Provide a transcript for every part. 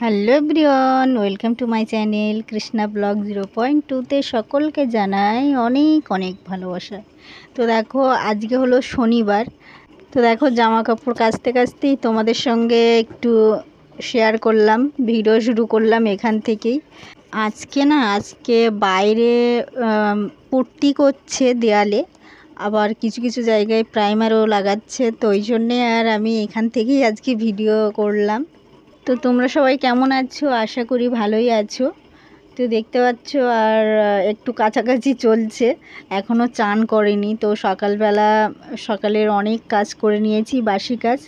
Hello everyone, welcome to my channel Krishna blog 0.2তে সকলকে জানাই অনেক অনেক ভালোবাসা। তো দেখো আজকে হলো শনিবার। তো দেখো জামা কাপড় কাচতে কাচতেই তোমাদের সঙ্গে একটু শেয়ার করলাম, ভিডিও শুরু করলাম এখান থেকেই। আজকে বাইরে পুট্টি করছে দেয়ালে, আবার কিছু কিছু জায়গায় প্রাইমারও লাগাচ্ছে, তো ওই জন্যে আর আমি এখান থেকেই আজকে ভিডিও করলাম। তো তোমরা সবাই কেমন আছো? আশা করি ভালোই আছো। তো দেখতে পাচ্ছ আর একটু কাছাকাছি চলছে, এখনও চান করিনি। তো সকালের অনেক কাজ করে নিয়েছি, বাসি কাজ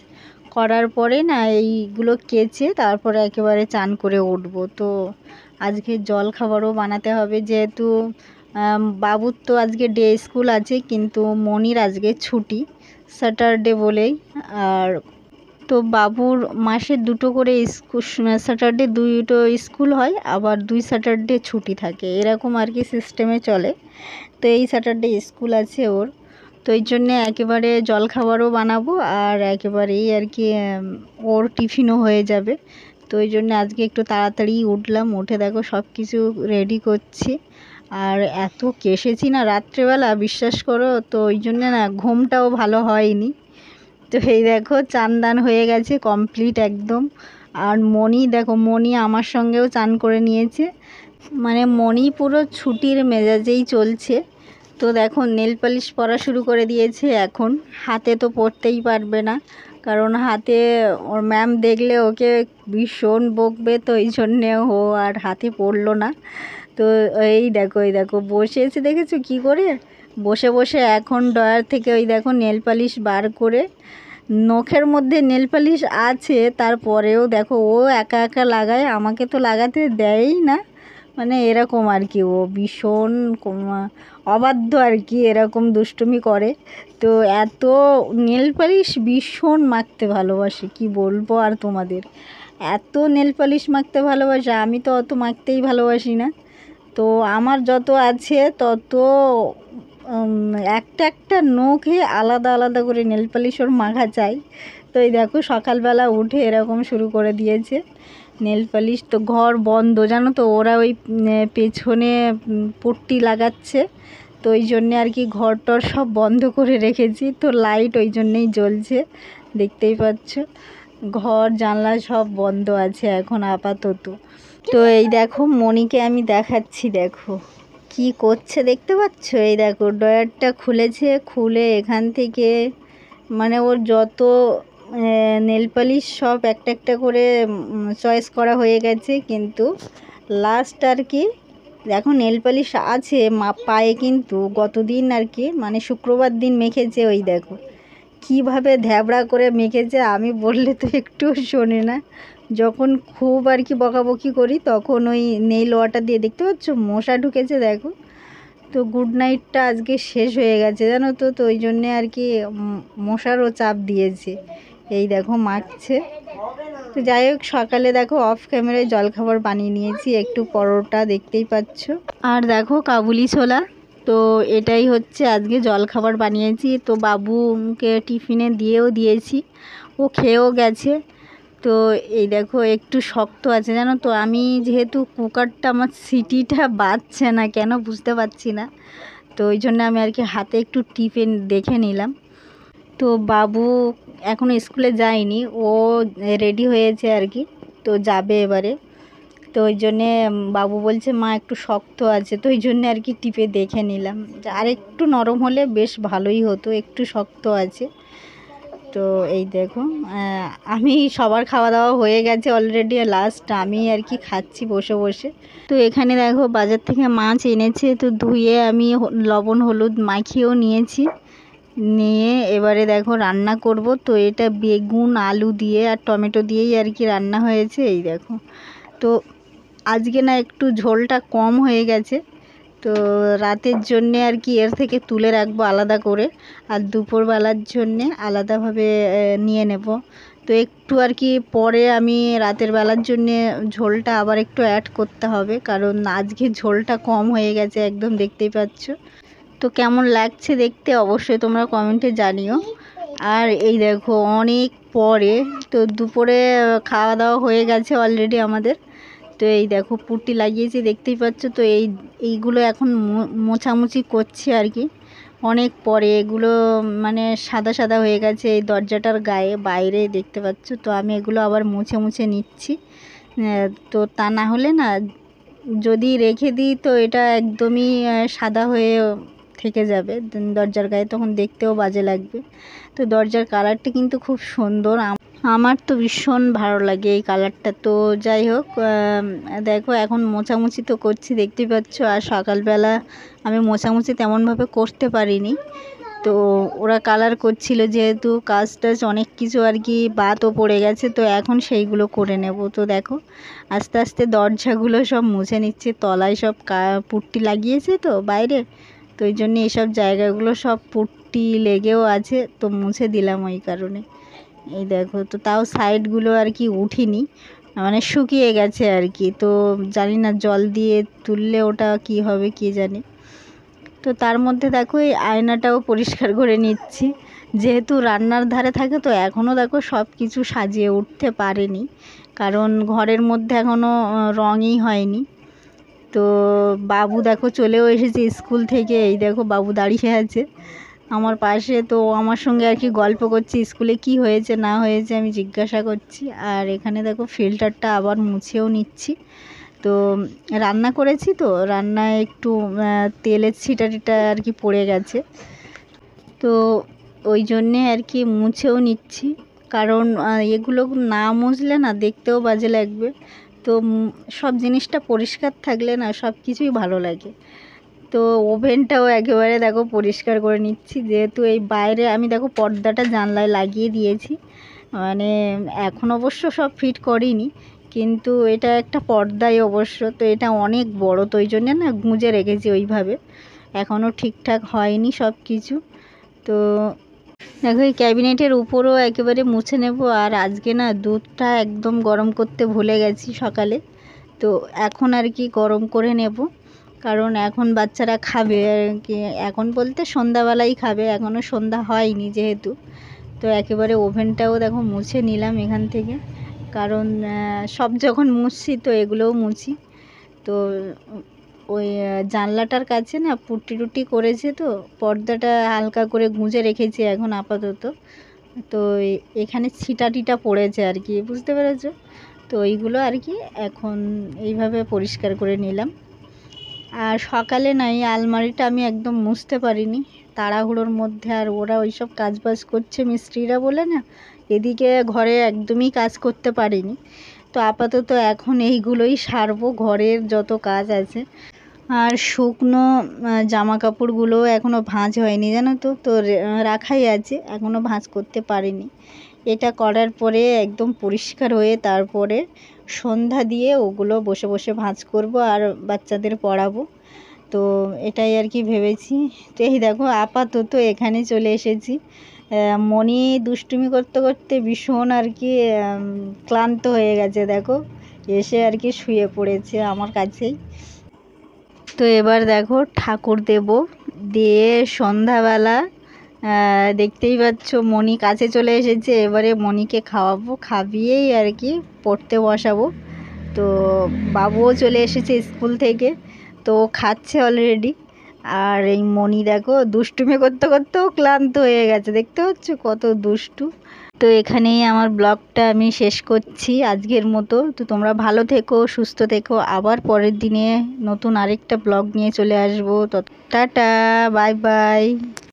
করার পরে না এইগুলো কেচে তারপরে একেবারে চান করে উঠবো। তো আজকে জল খাবারও বানাতে হবে, যেহেতু বাবুর তো আজকে ডে স্কুল আছে, কিন্তু মনির আজকে ছুটি স্যাটারডে বলেই। আর তো বাবুর মাসে দুটো করে স্যাটারডে দুটো স্কুল হয়, আবার 2 স্যাটারডে ছুটি থাকে, এরকম আর কি সিস্টেমে চলে। তো এই স্যাটারডে স্কুল আছে ওর, তো এই জন্যে একেবারে জলখাবারও বানাবো আর একেবারেই আর কি ওর টিফিনও হয়ে যাবে। তো ওই জন্য আজকে একটু তাড়াতাড়ি উঠলাম, উঠে দেখো সব কিছু রেডি করছি। আর এত কেশেছি না রাত্রেবেলা, বিশ্বাস করো, তো ওই জন্যে না ঘুমটাও ভালো হয়নি। তো এই দেখো চান দান হয়ে গেছে কমপ্লিট একদম। আর মনি আমার সঙ্গেও চান করে নিয়েছে, মানে মনি পুরো ছুটির মেজাজেই চলছে। তো দেখো নেল পালিশ পরা শুরু করে দিয়েছে এখন। হাতে তো পরতেই পারবে না, কারণ হাতে ওর ম্যাম দেখলে ওকে ভীষণ বকবে, তো এই জন্যে ও আর হাতে পরলো না। তো এই দেখো বসে এসে দেখেছো কী করে বসে বসে এখন ড্রয়ার থেকে ওই দেখো নেল পালিশ বার করে, নখের মধ্যে নেল পালিশ আছে তারপরেও দেখো ও একা একা লাগায়, আমাকে তো লাগাতে দেয়ই না। মানে এরকম আর কি, ও ভীষণ অবাধ্য আর কি, এরকম দুষ্টুমি করে। তো এত নেল পালিশ ভীষণ মাখতে ভালোবাসে, কি বলবো আর তোমাদের, এত নেল পালিশ মাখতে ভালোবাসে, আমি তো অত মাখতেই ভালোবাসি না। তো আমার যত আছে তত একটা একটা নখে আলাদা আলাদা করে নেল পালিশ ওর মাখা চাই। তো এই দেখো সকালবেলা উঠে এরকম শুরু করে দিয়েছে নেল পালিশ। তো ঘর বন্ধ জানো তো, ওরা ওই পেছনে পট্টি লাগাচ্ছে, তো ওই জন্যে আর কি ঘরটর সব বন্ধ করে রেখেছি। তো লাইট ওই জন্যেই জ্বলছে, দেখতেই পাচ্ছ, ঘর জানলা সব বন্ধ আছে এখন আপাতত। তো এই দেখো মনিকে আমি দেখাচ্ছি, দেখো কি করছে দেখতে পাচ্ছ। এই দেখো ড্রয়ারটা খুলেছে, খুলে এখান থেকে মানে ওর যত নেল পালিশ সব একটা একটা করে চয়েস করা হয়ে গেছে, কিন্তু লাস্ট আর কি দেখো নেল পালিশ আছে পায়ে, কিন্তু গতদিন আর কি মানে শুক্রবার দিন মেখেছে, ওই দেখো কীভাবে ধ্যাবড়া করে মেখেছে, আমি বললে তো একটু শোনে না। যখন খুব আর কি বকাবকি করি তখন ওই নেইল ওয়াটার দিয়ে, দেখতে পাচ্ছ মশা ঢুকেছে দেখো। তো গুড নাইটটা আজকে শেষ হয়ে গেছে জানো তো, তো ওই জন্যে আর কি মশারও চাপ দিয়েছে। এই দেখো মাখছে। তো যাই হোক সকালে দেখো অফ ক্যামেরায় জলখাবার বানিয়ে নিয়েছি, একটু পরোটা দেখতেই পাচ্ছ, আর দেখো কাবুলি ছোলা। তো এটাই হচ্ছে আজকে জলখাবার বানিয়েছি। তো বাবুকে টিফিনে দিয়েও দিয়েছি, ও খেয়েও গেছে। তো এই দেখো একটু শক্ত আছে জানো তো, আমি যেহেতু কুকারটা আমার সিটিটা বাজছে না কেন বুঝতে পারছি না, তো ওই জন্য আমি আর কি হাতে একটু টিপে দেখে নিলাম। তো বাবু এখনও স্কুলে যায়নি, ও রেডি হয়েছে আর কি, তো যাবে এবারে। তো ওই জন্যে বাবু বলছে মা একটু শক্ত আছে, তো ওই জন্যে আর কি টিপে দেখে নিলাম, আর একটু নরম হলে বেশ ভালোই হতো, একটু শক্ত আছে। তো এই দেখো আমি সবার খাওয়া দাওয়া হয়ে গেছে অলরেডি, লাস্ট আমি আর কি খাচ্ছি বসে বসে। তো এখানে দেখো বাজার থেকে মাছ এনেছে, তো ধুয়ে আমি লবণ হলুদ মাখিয়েও নিয়েছি, নিয়ে এবারে দেখো রান্না করব। তো এটা বেগুন আলু দিয়ে আর টমেটো দিয়েই আর কি রান্না হয়েছে। এই দেখো তো আজকে না একটু ঝোলটা কম হয়ে গেছে, তো রাতের জন্যে আর কি এর থেকে তুলে রাখবো আলাদা করে, আর দুপুরবেলার জন্যে আলাদাভাবে নিয়ে নেব। তো একটু আর কি পরে আমি রাতের বেলার জন্যে ঝোলটা আবার একটু অ্যাড করতে হবে, কারণ আজকে ঝোলটা কম হয়ে গেছে একদম, দেখতেই পাচ্ছ। তো কেমন লাগছে দেখতে অবশ্যই তোমরা কমেন্টে জানিও। আর এই দেখো অনেক পরে। তো দুপুরে খাওয়া দাওয়া হয়ে গেছে অলরেডি আমাদের। তো এই দেখো পুট্টি লাগিয়েছি, দেখতেই পাচ্ছ। তো এইগুলো এখন মোছামুছি করছি আর কি, অনেক পরে। এগুলো মানে সাদা সাদা হয়ে গেছে এই দরজাটার গায়ে, বাইরে দেখতে পাচ্ছ। তো আমি এগুলো আবার মুছে মুছে নিচ্ছি। তো তা না হলে না, যদি রেখে দিই তো এটা একদমই সাদা হয়ে থেকে যাবে দরজার গায়ে, তখন দেখতেও বাজে লাগবে। তো দরজার কালারটা কিন্তু খুব সুন্দর, আমার তো ভীষণ ভালো লাগে এই কালারটা। তো যাই হোক, দেখো এখন মোছামুছি তো করছি, দেখতেই পাচ্ছ। আর সকালবেলা আমি মোছামুছি তেমনভাবে করতে পারিনি, তো ওরা কালার করছিল যেহেতু, কাজ টাজ অনেক কিছু আর কি বাদও পড়ে গেছে। তো এখন সেইগুলো করে নেব। তো দেখো আস্তে আস্তে দরজাগুলো সব মুছে নিচ্ছে, তলায় সব পুট্টি লাগিয়েছে তো বাইরে, তো ওই জন্য এইসব জায়গাগুলো সব পুট্টি লেগেও আছে, তো মুছে দিলাম ওই কারণে। এই দেখো, তো তাও সাইডগুলো আর কি উঠিনি, মানে শুকিয়ে গেছে আর কি। তো জানি না জল দিয়ে তুললে ওটা কি হবে কি জানি। তো তার মধ্যে দেখো এই আয়নাটাও পরিষ্কার করে নিচ্ছি, যেহেতু রান্নার ধারে থাকে। তো এখনও দেখো সব কিছু সাজিয়ে উঠতে পারেনি, কারণ ঘরের মধ্যে এখনও রঙই হয়নি। তো বাবু দেখো চলেও এসেছে স্কুল থেকে, এই দেখো বাবু দাঁড়িয়ে আছে আমার পাশে। তো আমার সঙ্গে আর কি গল্প করছি, স্কুলে কি হয়েছে না হয়েছে আমি জিজ্ঞাসা করছি। আর এখানে দেখো ফিল্টারটা আবার মুছেও নিচ্ছি। তো রান্না করেছি, তো রান্নায় একটু তেলের ছিটা টিটা আর কি পড়ে গেছে, তো ওই জন্যে আর কি মুছেও নিচ্ছি। কারণ এগুলো না মুছলে না দেখতেও বাজে লাগবে। তো সব জিনিসটা পরিষ্কার থাকলে না সব কিছুই ভালো লাগে। তো ওভেনটাও একেবারে দেখো পরিষ্কার করে নিচ্ছি, যেহেতু এই বাইরে আমি দেখো পর্দাটা জানলায় লাগিয়ে দিয়েছি। মানে এখন অবশ্য সব ফিট করিনি, কিন্তু এটা একটা পর্দাই অবশ্য। তো এটা অনেক বড়, তো ওই জন্যে না গুঁজে রেখেছি ওইভাবে, এখনও ঠিকঠাক হয়নি সব কিছু। তো দেখো এই ক্যাবিনেটের উপরও একেবারে মুছে নেব। আর আজকে না দুধটা একদম গরম করতে ভুলে গেছি সকালে, তো এখন আর কি গরম করে নেব। কারণ এখন বাচ্চারা খাবে আর কি, এখন বলতে সন্ধ্যাবেলাই খাবে, এখনও সন্ধ্যা হয়নি যেহেতু। তো একেবারে ওভেনটাও দেখো মুছে নিলাম এখান থেকে, কারণ সব যখন মুছছি তো এগুলোও মুছি। তো ওই জানলাটার কাছে না পুট্টি টুটি করেছে, তো পর্দাটা হালকা করে গুঁজে রেখেছি এখন আপাতত। তো এখানে ছিটা টিটা পড়েছে আর কি, বুঝতে পেরেছো। তো এইগুলো আর কি এখন এইভাবে পরিষ্কার করে নিলাম। আর সকালে না এই আলমারিটা আমি একদম মুছতে পারিনি তাড়াহুড়োর মধ্যে, আর ওরা ওইসব কাজবাজ করছে মিস্ত্রিরা বলে না, এদিকে ঘরে একদমই কাজ করতে পারিনি। তো আপাতত এখন এইগুলোই সারবো, ঘরের যত কাজ আছে। আর শুকনো জামা কাপড়গুলো এখনও ভাঁজ হয়নি জানো তো, তো রাখাই আছে, এখনও ভাঁজ করতে পারিনি। এটা করার পরে একদম পরিষ্কার হয়ে তারপরে সন্ধ্যা দিয়ে ওগুলো বসে বসে ভাঁজ করব আর বাচ্চাদের পড়াবো। তো এটাই আর কি ভেবেছি। তো এই দেখো আপাতত এখানে চলে এসেছি। মনি দুষ্টুমি করতে করতে ভীষণ আর কি ক্লান্ত হয়ে গেছে, দেখো এসে আর কি শুয়ে পড়েছে আমার কাছেই। তো এবার দেখো ঠাকুর দেব, দিয়ে সন্ধ্যাবেলা দেখতেই পাচ্ছ মনি কাছে চলে এসেছে, এবারে মনিকে খাওয়াবো, খাবিয়েই আর কি পড়তে বসাবো। তো বাবুও চলে এসেছে স্কুল থেকে, তো খাচ্ছে অলরেডি। আর এই মনি দেখো দুষ্টুমি করতে করতেও ক্লান্ত হয়ে গেছে, দেখতে পাচ্ছ কত দুষ্টু। তো এখানেই আমার ব্লগটা আমি শেষ করছি আজকের মতো। তো তোমরা ভালো থেকো, সুস্থ থেকো, আবার পরের দিনে নতুন আরেকটা ব্লগ নিয়ে চলে আসবো। তো টাটা, বাই বাই।